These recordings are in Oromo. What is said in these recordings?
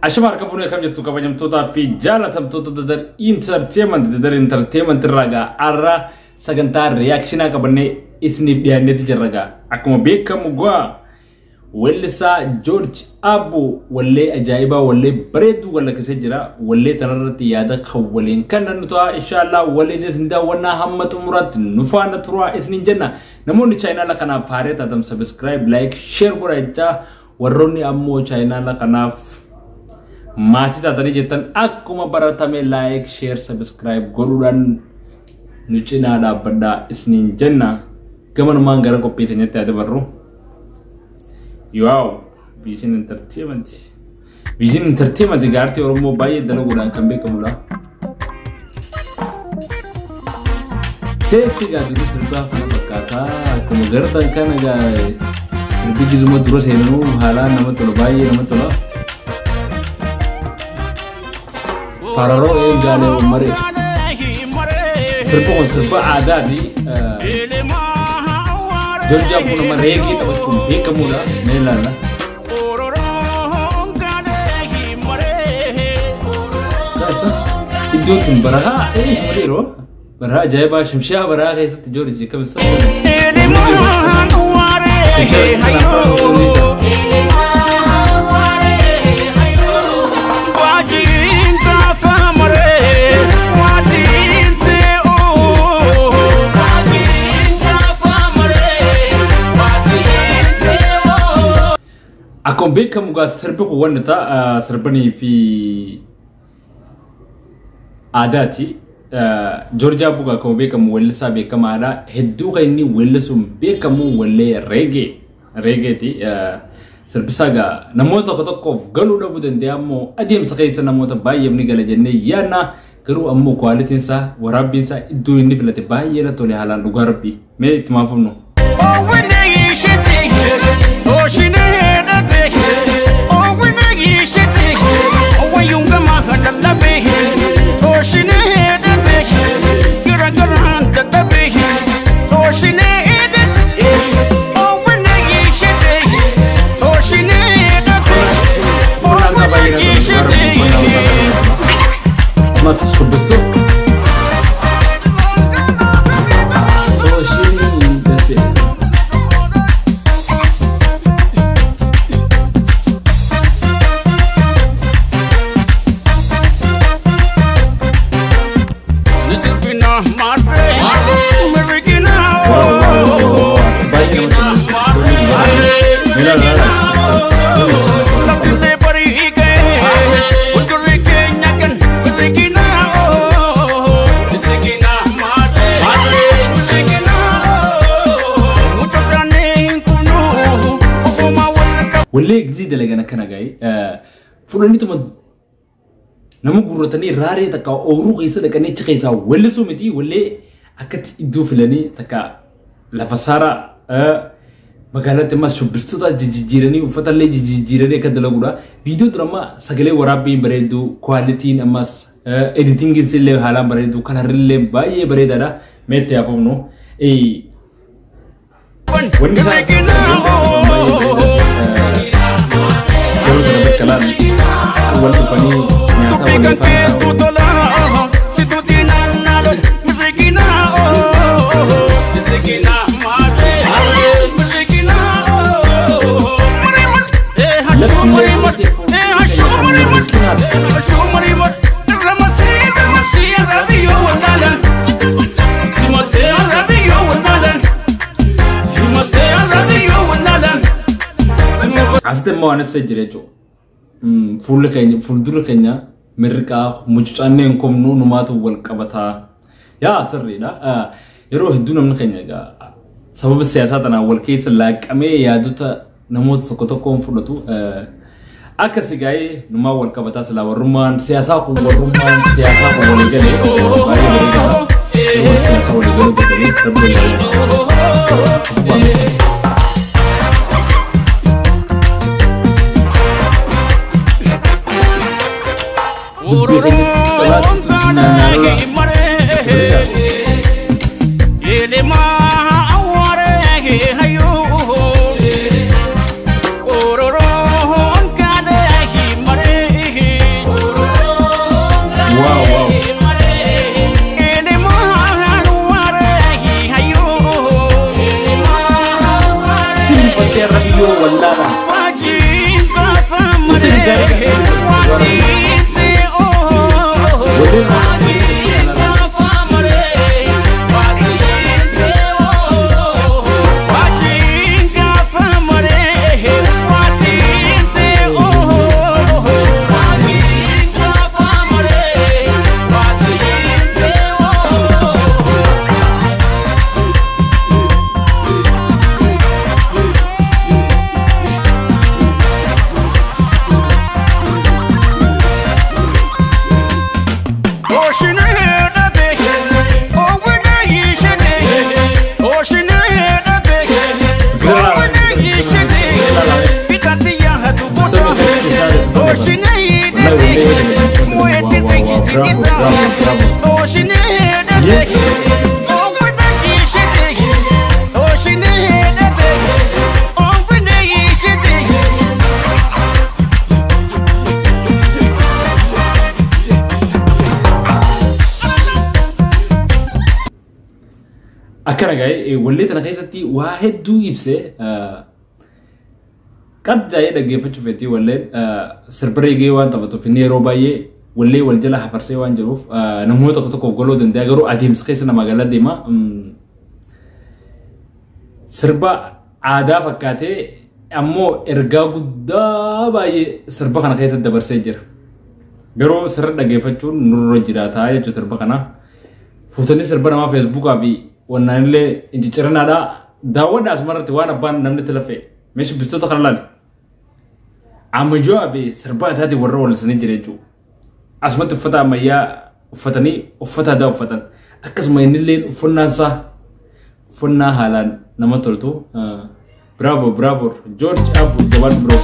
أشمار كفوني كم جرتو كبنيم توتا في جالة توتا تدر entertainment الرجع أرى سجنتار reaction كبني اسني بيانة الرجع أكمل بيكم جوا ولسا جورج أبو ولا أجايبه ولا بريد ولا كسجرا ولا ترى يادا خولين كان نتوى إن شاء الله ولا نسندا ونا هم تمرات نفانا تروى اسنين جنة نموني channel لكنا فارت أدم subscribe like share برايتا وروني أمو channel لكنا masih tak tadi jetan aku mau baratame like share subscribe goruran nucina ada pada isnin jenna kaman manggar kopi ternyata ada baru wow vision entertainment digarti orang mau bayar dalam gudang kambing kemula sesi gak dulu serba kata aku mau gertan kan agak lebih cuma terus henu halan nama tuh bayar nama tuh Fararo gane umare serba ada di Georgia pun meregi tapi kumpi kemuda melana itu tuh beraha ini seperti itu beraha jaya shimsha beraha itu Georgia kabisa Aku beka muka serba kawan neta serba ni fi ada ti Georgia buka aku beka mu welsa beka mana heddu kau ini welsum beka mu welle reggae ti serba saga namo to kof galu dah budan dia mu adim sakai sana namo to bayam ni gala jenne yana garu ammu quality sa warabin sa itu ini filate bayera to le halan lugarbi me itmafumno Mas bestu Wale gzida lagana kana gai fulani tuma namu gurutani rare taka oru qisa daga ne chqisa wale sumiti wale akat idu fulani taka la fasara magalate mas shubstuta jijirani ufata le jijirani kadalagura video drama sagale warabi baredu quality namas editing gizile hala baredu kalarille baye baredara mete afumno wani sa kalan awal tu pani nyata wala si tu tinan nalo mizikina mizikina mate mizikina hashumari ramasi radio wala Asite mau anak saya jerejo, full dulu kayaknya mereka muncul kom nu numatu wal kabata, ya seri dah, Yero hidu namanya kayaknya ga, sebab siasat na wal case like ame ya duta namut sokoto kom full tu, akar sigai numau wal kabata selawa ruman siasa ku wal ruman siasa ku wal gani, siasa wal gani begini terbuka. akkana gaa'e wallee tana keessatti waa hedduu ibse qad jaa'ee dhaggeeffachuu feetii walleen sirba reegee waan taphatuuf inni yeroo baay'ee wallee wal jala hafarsee waan jiruuf namoota tokko tokkoof goloo danda'a garuu adeemsa keessa nama gala deema sirba aadaa fakkaatee ammoo ergaa guddaa baay'ee sirba kana keessatti dabarsee jira garuu sirra dhaggeeffachuun nurra jiraata jechuudha sirba kana fuutanii sirba namaa feesbuukaa fi wannaan illee injiciranaadha daawwadha asumarratti waan abbaan namni itti lafee meeshaa bistoota kana laali ammayyaa fi sirba ataati warra walisanii jira jechuudha asumatti uffata ammayyaa uffatanii uffata aadaa uffatan akkasuma inni illee uffannaansaa uffannaa haalaan nama toltu bravo George Abu Jabal bro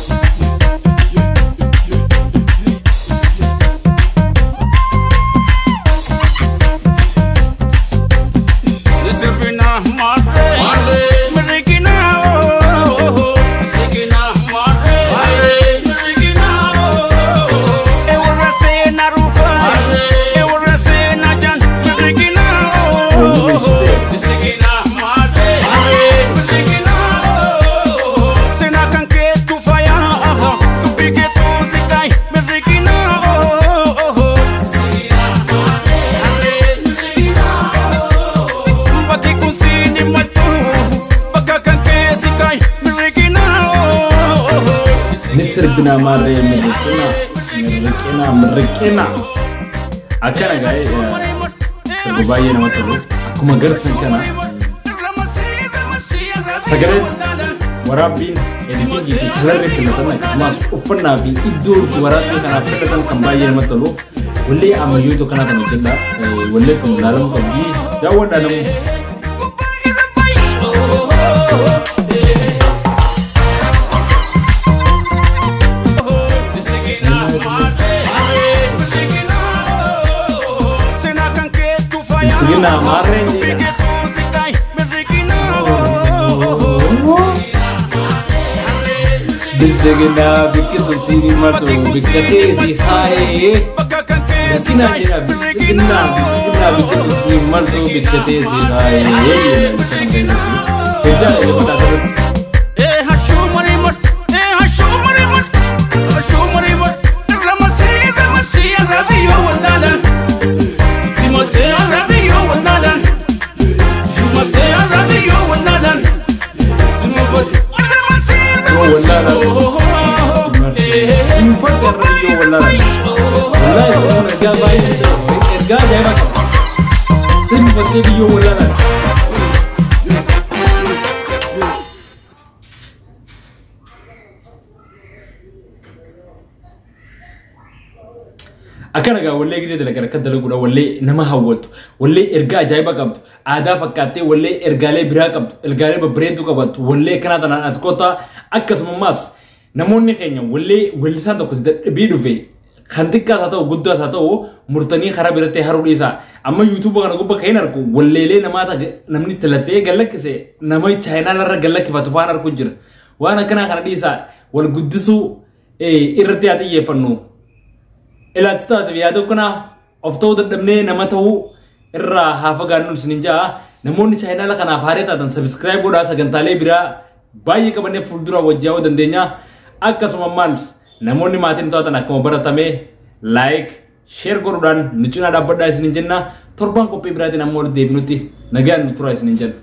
Bina mare merrekena akana gae sebagai nama tu aku mager senkana segera warapin editing gitu kelar filatan mas open nabi idur warapin karena filatan kembali nama tu boleh amayu tu karena kami jeda boleh tu dalam kami jauh dalam Segina mare Segina bikin sini matu bikate si hai Segina bikin sini matu bikate si hai Kerja Akana ga walle gide dala gara kadala guda walle nama hawwatu walle erga ajaiba qabtu aada fakkaate walle ergaale bira qabtu ergaale babreetu qabatu walle kana tanan askota akkasuma mas namoonni keenya walle walisan tokko dadhabii dhufe kan tikka sa ta'u guddaa sa ta'u murtanii karaa biratti haruu dhiisa amma YouTube kana gubba kayin arku walleelee namaata namni talafee gallakkise nama China larra gallakkifatu faan arku jira waan akkana kana dhiisa wal guddisu irratti ati yefannu ila tata yaado kana oftoo dadhabne nama ta'u irra hafa gaannu sininja namoonni China la kana faareta tan subscribe godha sagantaalee bira baay'ee qabanne fuldura wajjaa'uu dandeenya akkasuma maals namoonni maatiin ta'atan akkuma baratame like share godhuudhaan nu cinaa dhaabbadhaa isinin jenna torban qophii biraatiin ammoo deebinutti nagaan nu turaa isinin jenna